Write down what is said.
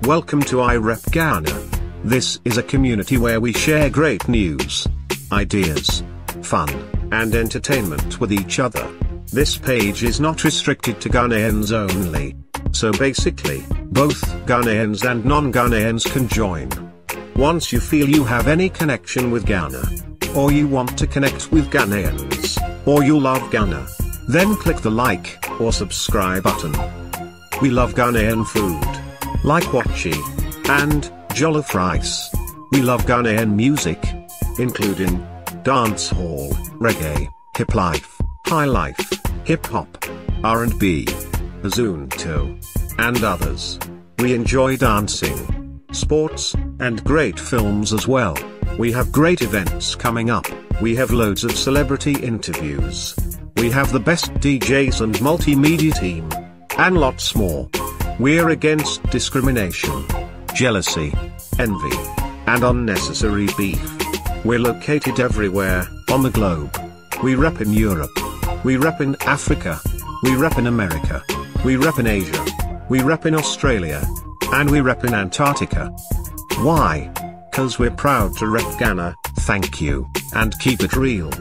Welcome to iRep Ghana. This is a community where we share great news, ideas, fun, and entertainment with each other. This page is not restricted to Ghanaians only. So basically, both Ghanaians and non-Ghanaians can join. Once you feel you have any connection with Ghana, or you want to connect with Ghanaians, or you love Ghana, then click the like or subscribe button. We love Ghanaian food, like wachi and jollof rice. We love Ghanaian music, including dancehall, reggae, hip life, high life, hip hop, R&B, Azunto, and others. We enjoy dancing, sports, and great films as well. We have great events coming up. We have loads of celebrity interviews. We have the best DJs and multimedia team, and lots more. We're against discrimination, jealousy, envy, and unnecessary beef. We're located everywhere on the globe. We rep in Europe. We rep in Africa. We rep in America. We rep in Asia. We rep in Australia. And we rep in Antarctica. Why? 'Cause we're proud to rep Ghana. Thank you, and keep it real.